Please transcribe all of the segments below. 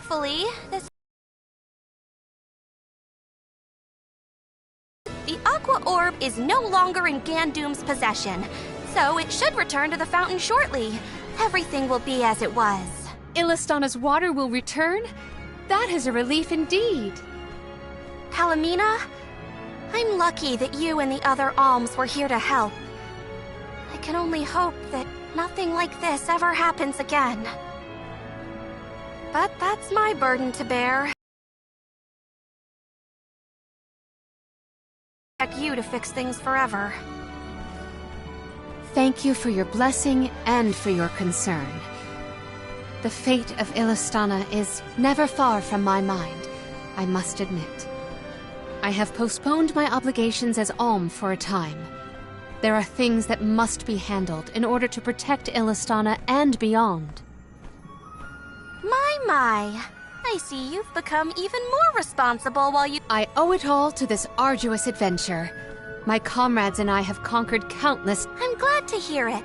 Thankfully, the Aqua Orb is no longer in Gandoom's possession, so it should return to the fountain shortly. Everything will be as it was. Illistana's water will return? That is a relief indeed. Palomina, I'm lucky that you and the other alms were here to help. I can only hope that nothing like this ever happens again. But that's my burden to bear. I expect you to fix things forever. Thank you for your blessing and for your concern. The fate of Illistana is never far from my mind, I must admit. I have postponed my obligations as Alm for a time. There are things that must be handled in order to protect Illistana and beyond. My. I see you've become even more responsible while you— I owe it all to this arduous adventure. My comrades and I have conquered countless— I'm glad to hear it.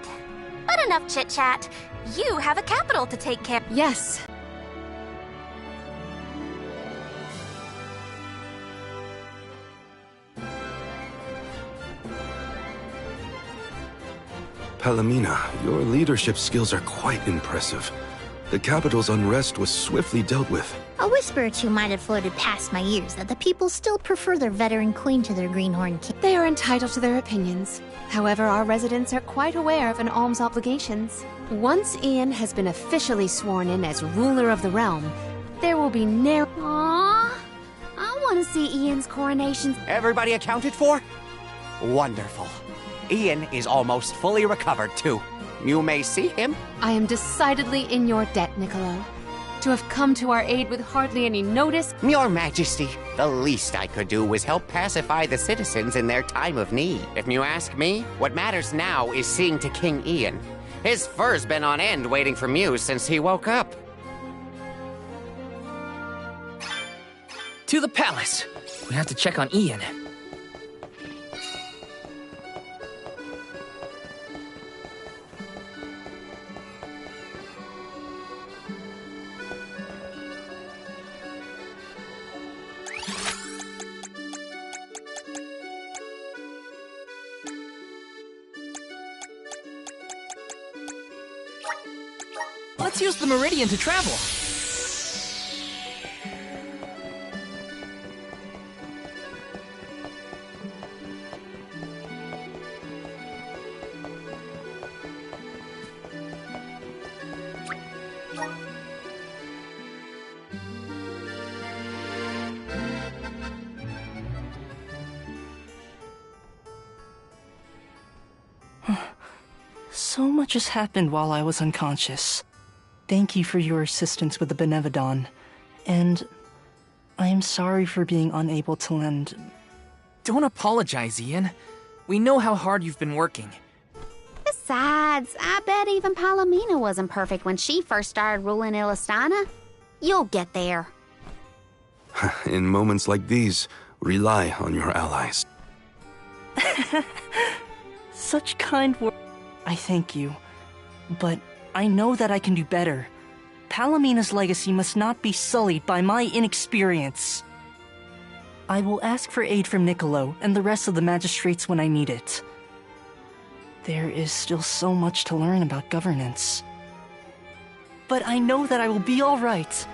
But enough chit-chat. You have a capital to take care— Yes. Palomina, your leadership skills are quite impressive. The capital's unrest was swiftly dealt with. A whisper or two might have floated past my ears that the people still prefer their veteran queen to their greenhorn king. They are entitled to their opinions. However, our residents are quite aware of an alm's obligations. Once Ian has been officially sworn in as ruler of the realm, there will be no— Aww, I want to see Ian's coronation. Everybody accounted for? Wonderful. Ian is almost fully recovered, too. You may see him. I am decidedly in your debt, Niccolo. To have come to our aid with hardly any notice— Your Majesty, the least I could do was help pacify the citizens in their time of need. If you ask me, what matters now is seeing to King Ian. His fur's been on end waiting for Muse since he woke up. To the palace. We have to check on Ian. Let's use the Meridian to travel. So much has happened while I was unconscious. Thank you for your assistance with the Benevodon, and I am sorry for being unable to lend— Don't apologize, Ian. We know how hard you've been working. Besides, I bet even Palomina wasn't perfect when she first started ruling Illistana. You'll get there. In moments like these, rely on your allies. Such kind words. I thank you, but I know that I can do better. Palomina's legacy must not be sullied by my inexperience. I will ask for aid from Niccolo and the rest of the magistrates when I need it. There is still so much to learn about governance. But I know that I will be all right.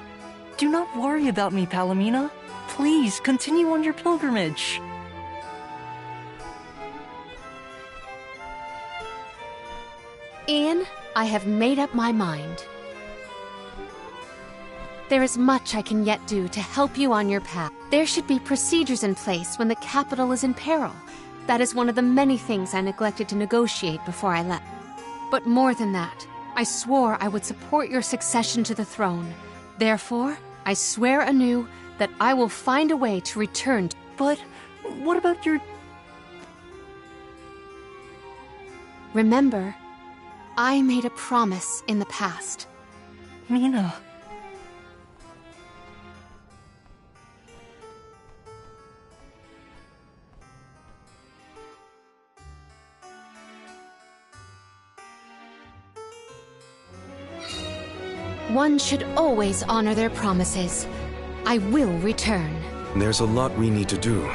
Do not worry about me, Palomina. Please continue on your pilgrimage. Ian, I have made up my mind. There is much I can yet do to help you on your path. There should be procedures in place when the capital is in peril. That is one of the many things I neglected to negotiate before I left. But more than that, I swore I would support your succession to the throne. Therefore, I swear anew that I will find a way to return. But what about your— Remember, I made a promise in the past. Mina. One should always honor their promises. I will return. There's a lot we need to do,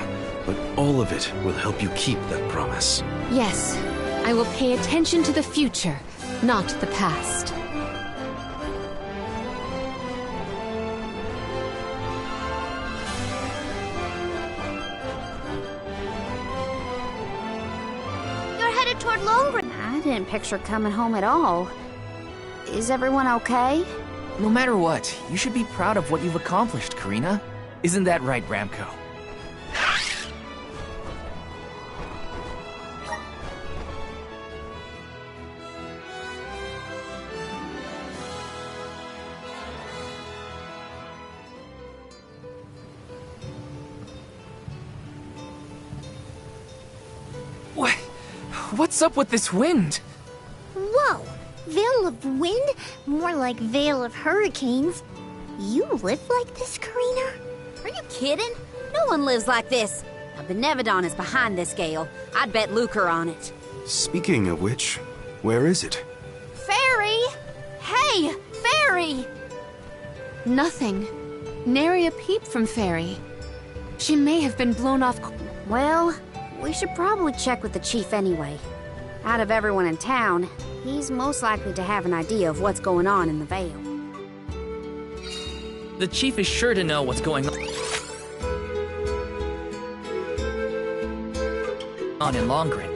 but all of it will help you keep that promise. Yes, I will pay attention to the future, not the past. You're headed toward Longren. I didn't picture coming home at all. Is everyone okay? No matter what, you should be proud of what you've accomplished, Karina. Isn't that right, Ramco? What's up with this wind? Whoa! Veil of wind? More like veil of hurricanes. You live like this, Karina? Are you kidding? No one lives like this. A Benevodon is behind this gale. I'd bet lucre on it. Speaking of which, where is it? Fairy! Hey! Fairy! Nothing. Nary a peep from Fairy. She may have been blown off. Well, we should probably check with the chief anyway. Out of everyone in town, he's most likely to have an idea of what's going on in the Vale. The chief is sure to know what's going on in Longren.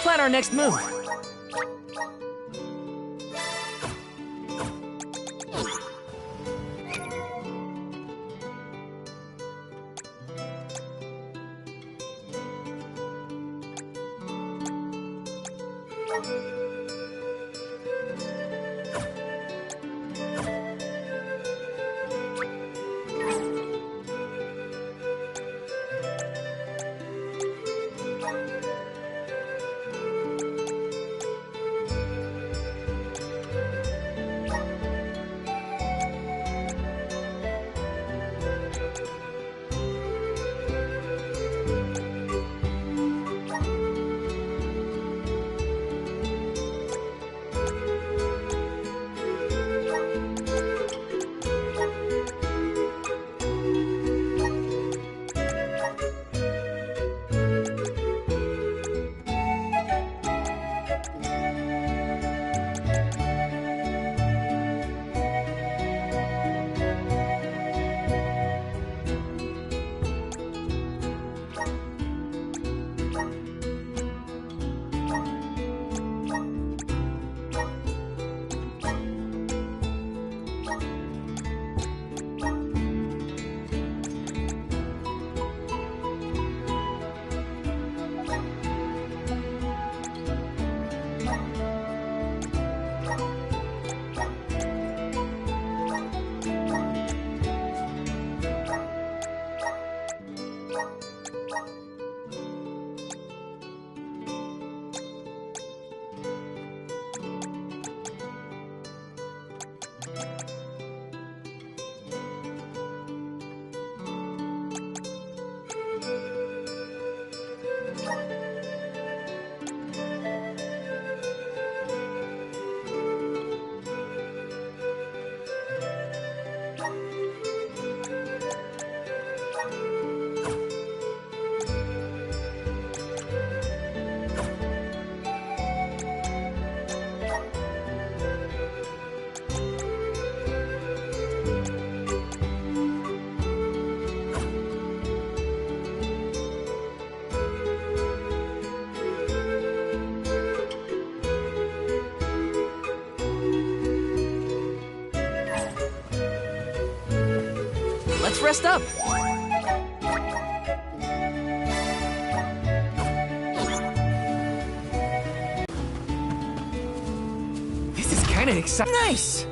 Plan our next move. Let's rest up. This is kind of exciting. Nice!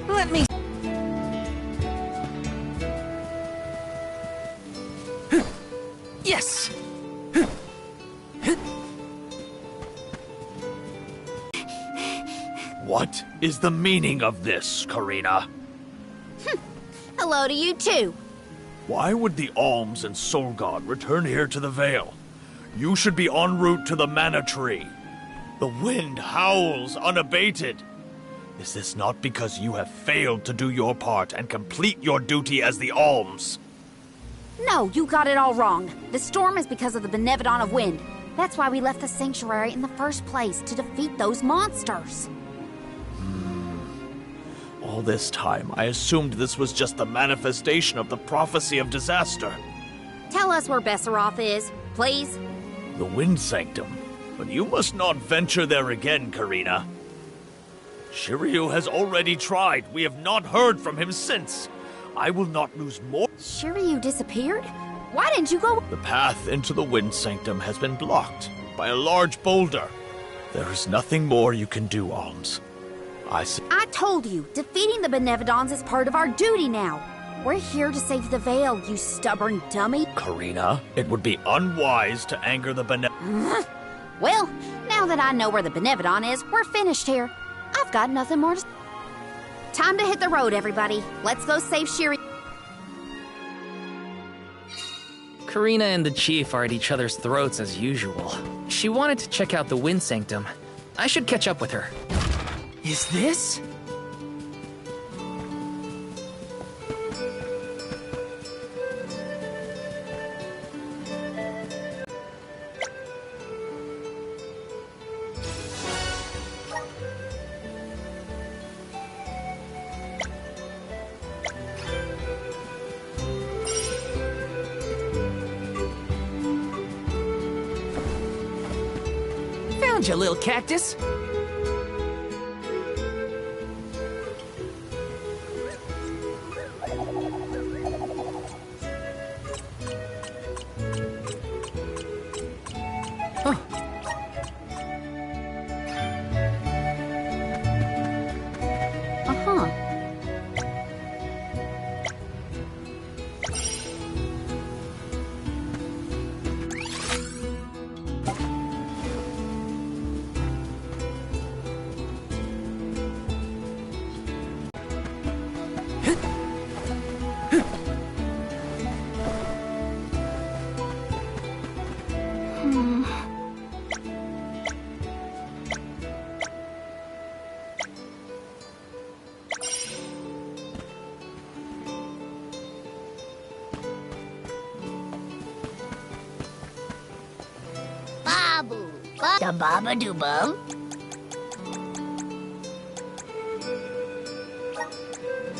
Let me... Yes! What is the meaning of this, Karina? Hello to you too. Why would the Alms and Soul God return here to the Vale? You should be en route to the Mana Tree. The wind howls unabated. Is this not because you have failed to do your part and complete your duty as the Alms? No, you got it all wrong. The storm is because of the Benevodon of Wind. That's why we left the sanctuary in the first place, to defeat those monsters. All this time, I assumed this was just the manifestation of the prophecy of disaster. Tell us where Besseroth is, please. The Wind Sanctum. But you must not venture there again, Karina. Shiryu has already tried. We have not heard from him since. I will not lose more. Shiryu disappeared? Why didn't you go? The path into the Wind Sanctum has been blocked by a large boulder. There is nothing more you can do, Alms. I told you, defeating the Benevodons is part of our duty now. We're here to save the Vale, you stubborn dummy. Karina, it would be unwise to anger the Well, now that I know where the Benevodon is, we're finished here. I've got nothing more to... Time to hit the road, everybody. Let's go save Shiryu. Karina and the Chief are at each other's throats as usual. She wanted to check out the Wind Sanctum. I should catch up with her. Is this? Found you, little cactus. Da baba do bum.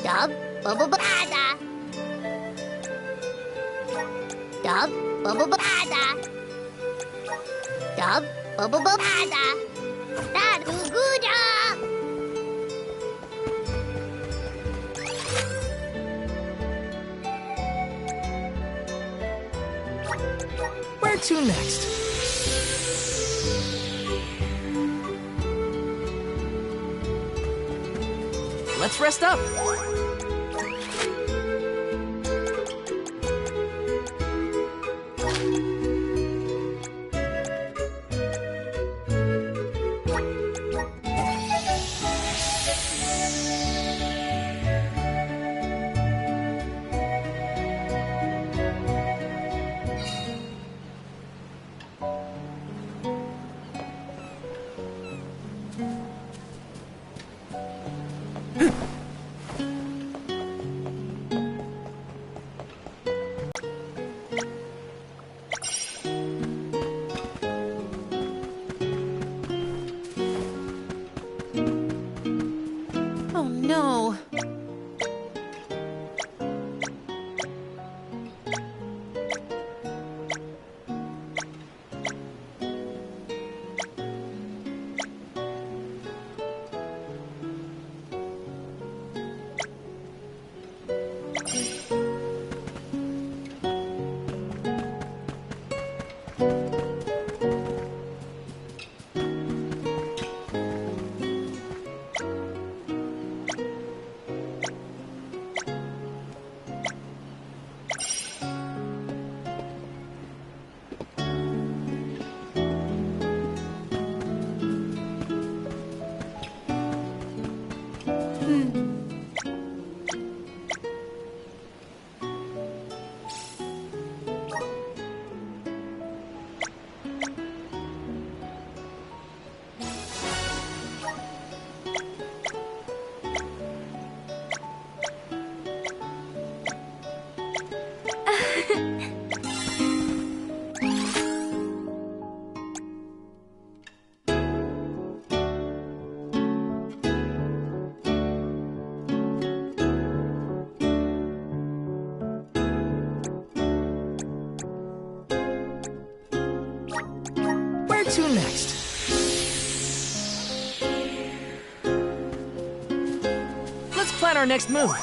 Dub bubble bada. Dub bubble bada. Dub bubble bada. Da do gooda. Where to next? Let's rest up. Where to next? Let's plan our next move.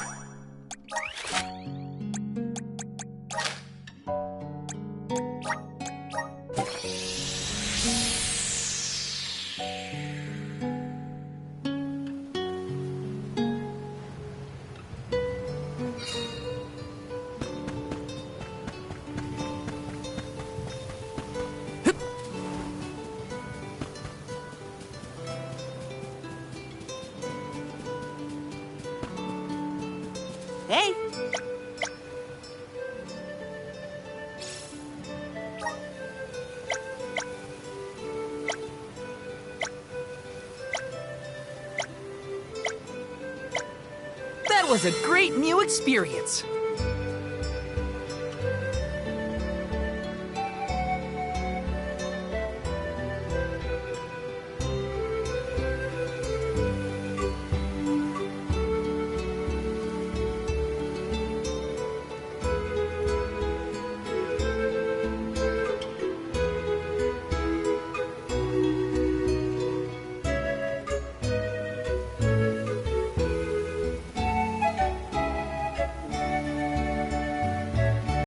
Hey! That was a great new experience.